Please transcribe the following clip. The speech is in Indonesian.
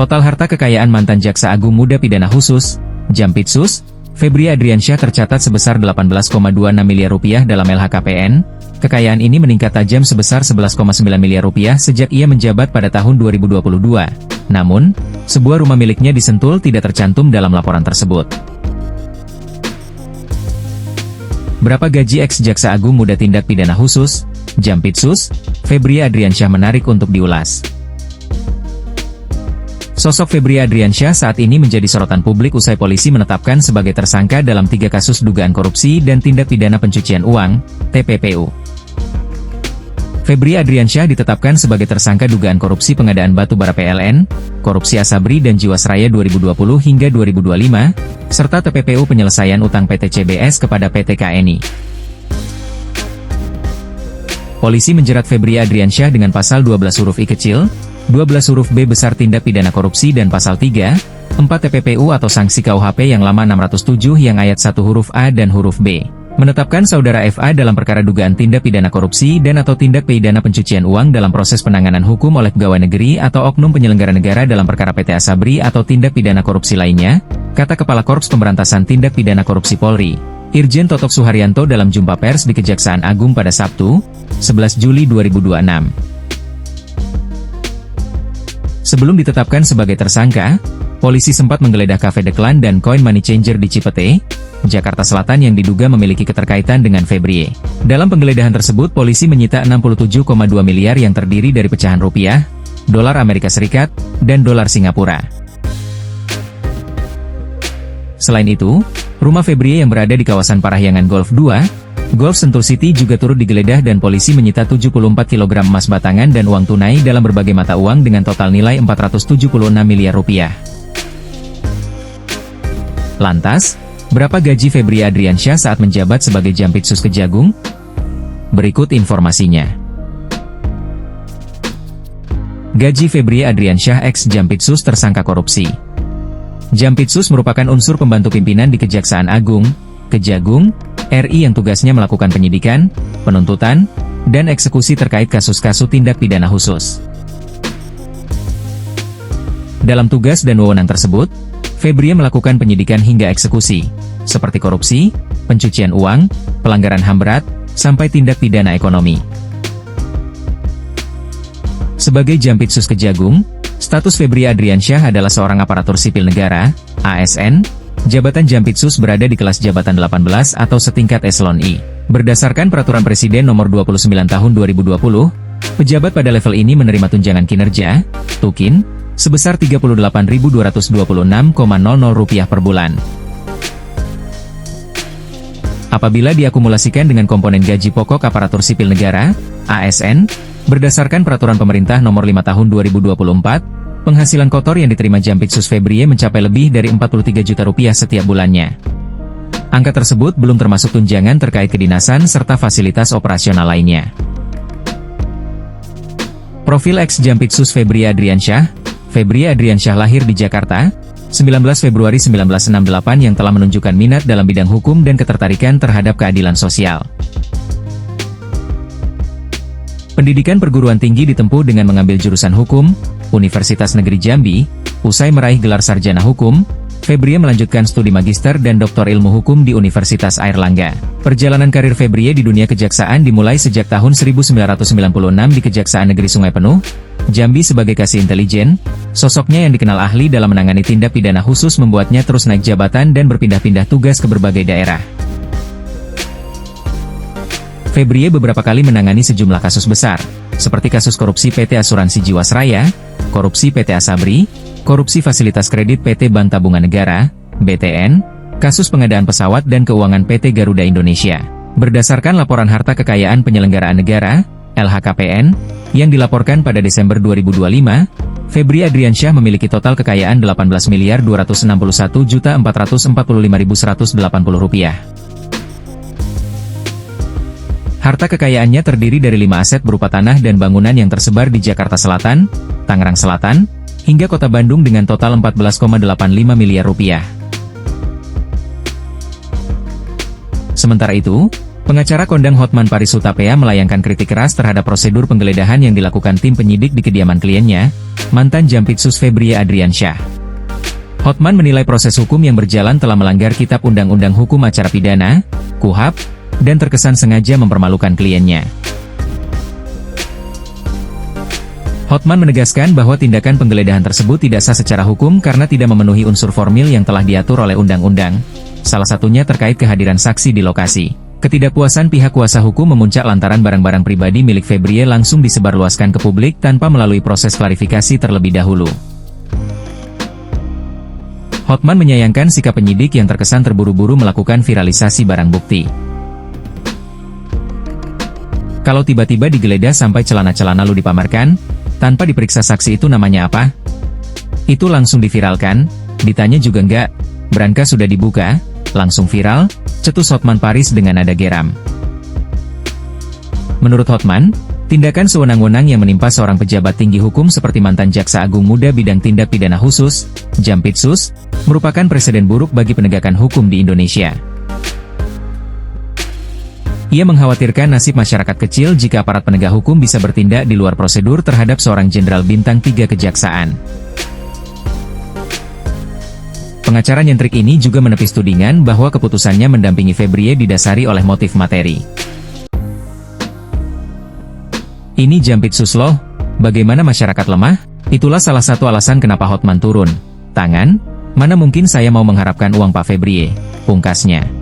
Total harta kekayaan mantan Jaksa Agung Muda Pidana Khusus, Jampitsus, Febri Adriansyah tercatat sebesar 18,26 miliar rupiah dalam LHKPN. Kekayaan ini meningkat tajam sebesar 11,9 miliar rupiah sejak ia menjabat pada tahun 2022. Namun, sebuah rumah miliknya di Sentul tidak tercantum dalam laporan tersebut. Berapa gaji ex-Jaksa Agung Muda Tindak Pidana Khusus, Jampitsus, Febri Adriansyah menarik untuk diulas. Sosok Febri Adriansyah saat ini menjadi sorotan publik usai polisi menetapkan sebagai tersangka dalam 3 kasus dugaan korupsi dan tindak pidana pencucian uang, TPPU. Febri Adriansyah ditetapkan sebagai tersangka dugaan korupsi pengadaan batu bara PLN, korupsi Asabri dan Jiwasraya 2020 hingga 2025, serta TPPU penyelesaian utang PT CBS kepada PT KNI. Polisi menjerat Febri Adriansyah dengan pasal 12 huruf I kecil, 12 huruf B besar tindak pidana korupsi dan pasal 3, 4 TPPU atau sanksi KUHP yang lama 607 yang ayat 1 huruf A dan huruf B. Menetapkan saudara FA dalam perkara dugaan tindak pidana korupsi dan atau tindak pidana pencucian uang dalam proses penanganan hukum oleh pegawai negeri atau oknum penyelenggara negara dalam perkara PT Asabri atau tindak pidana korupsi lainnya, kata Kepala Korps Pemberantasan Tindak Pidana Korupsi Polri, Irjen Totok Suharyanto dalam jumpa pers di Kejaksaan Agung pada Sabtu, 11 Juli 2026. Sebelum ditetapkan sebagai tersangka, polisi sempat menggeledah kafe The Clan dan Coin Money Changer di Cipete, Jakarta Selatan yang diduga memiliki keterkaitan dengan Febri. Dalam penggeledahan tersebut polisi menyita 67,2 miliar yang terdiri dari pecahan rupiah, dolar Amerika Serikat, dan dolar Singapura. Selain itu, rumah Febri yang berada di kawasan Parahyangan Golf 2, Golf Sentul City juga turut digeledah dan polisi menyita 74 kg emas batangan dan uang tunai dalam berbagai mata uang dengan total nilai 476 miliar rupiah. Lantas, berapa gaji Febri Adriansyah saat menjabat sebagai Jampitsus Kejagung? Berikut informasinya. Gaji Febri Adriansyah ex-Jampitsus tersangka korupsi. Jampitsus merupakan unsur pembantu pimpinan di Kejaksaan Agung, Kejagung, RI yang tugasnya melakukan penyidikan, penuntutan, dan eksekusi terkait kasus-kasus tindak pidana khusus. Dalam tugas dan wewenang tersebut, Febri melakukan penyidikan hingga eksekusi, seperti korupsi, pencucian uang, pelanggaran HAM berat, sampai tindak pidana ekonomi. Sebagai Jampitsus Kejagung, status Febri Adriansyah adalah seorang aparatur sipil negara, ASN. Jabatan Jampitsus berada di kelas jabatan 18 atau setingkat eselon I. Berdasarkan Peraturan Presiden Nomor 29 Tahun 2020, pejabat pada level ini menerima tunjangan kinerja, TUKIN, sebesar Rp38.226,00 per bulan. Apabila diakumulasikan dengan komponen gaji pokok aparatur sipil negara, ASN, berdasarkan Peraturan Pemerintah Nomor 5 Tahun 2024, penghasilan kotor yang diterima Jampitsus Febri mencapai lebih dari Rp43 juta setiap bulannya. Angka tersebut belum termasuk tunjangan terkait kedinasan serta fasilitas operasional lainnya. Profil ex-Jampitsus Febri Adriansyah. Febri Adriansyah lahir di Jakarta, 19 Februari 1968 yang telah menunjukkan minat dalam bidang hukum dan ketertarikan terhadap keadilan sosial. Pendidikan perguruan tinggi ditempuh dengan mengambil jurusan hukum, Universitas Negeri Jambi. Usai meraih gelar sarjana hukum, Febri melanjutkan studi magister dan doktor ilmu hukum di Universitas Airlangga. Perjalanan karir Febri di dunia kejaksaan dimulai sejak tahun 1996 di Kejaksaan Negeri Sungai Penuh, Jambi sebagai kasih intelijen. Sosoknya yang dikenal ahli dalam menangani tindak pidana khusus membuatnya terus naik jabatan dan berpindah-pindah tugas ke berbagai daerah. Febri beberapa kali menangani sejumlah kasus besar, seperti kasus korupsi PT Asuransi Jiwasraya, korupsi PT Asabri, korupsi fasilitas kredit PT Bank Tabungan Negara, BTN, kasus pengadaan pesawat dan keuangan PT Garuda Indonesia. Berdasarkan laporan harta kekayaan penyelenggaraan negara, LHKPN, yang dilaporkan pada Desember 2025, Febri Adriansyah memiliki total kekayaan Rp18.261.445.180 Harta kekayaannya terdiri dari 5 aset berupa tanah dan bangunan yang tersebar di Jakarta Selatan, Tangerang Selatan, hingga Kota Bandung dengan total Rp14,85 miliar. Sementara itu, Pengacara kondang Hotman Paris Hutapea melayangkan kritik keras terhadap prosedur penggeledahan yang dilakukan tim penyidik di kediaman kliennya, mantan Jampitsus Febrie Adriansyah. Hotman menilai proses hukum yang berjalan telah melanggar Kitab Undang-Undang Hukum Acara Pidana, KUHP, dan terkesan sengaja mempermalukan kliennya. Hotman menegaskan bahwa tindakan penggeledahan tersebut tidak sah secara hukum karena tidak memenuhi unsur formil yang telah diatur oleh undang-undang, salah satunya terkait kehadiran saksi di lokasi. Ketidakpuasan pihak kuasa hukum memuncak lantaran barang-barang pribadi milik Febrie langsung disebarluaskan ke publik tanpa melalui proses klarifikasi terlebih dahulu. Hotman menyayangkan sikap penyidik yang terkesan terburu-buru melakukan viralisasi barang bukti. Kalau tiba-tiba digeledah sampai celana-celana lu dipamerkan, tanpa diperiksa saksi itu namanya apa? Itu langsung diviralkan, ditanya juga enggak, berangka sudah dibuka, langsung viral, cetus Hotman Paris dengan nada geram. Menurut Hotman, tindakan sewenang-wenang yang menimpa seorang pejabat tinggi hukum seperti mantan Jaksa Agung Muda bidang tindak pidana khusus, Jampitsus, merupakan presiden buruk bagi penegakan hukum di Indonesia. Ia mengkhawatirkan nasib masyarakat kecil jika aparat penegak hukum bisa bertindak di luar prosedur terhadap seorang jenderal bintang 3 kejaksaan. Pengacara nyentrik ini juga menepis tudingan bahwa keputusannya mendampingi Febrie didasari oleh motif materi. Ini Jampitsus loh, bagaimana masyarakat lemah? Itulah salah satu alasan kenapa Hotman turun tangan, mana mungkin saya mau mengharapkan uang Pak Febrie, pungkasnya.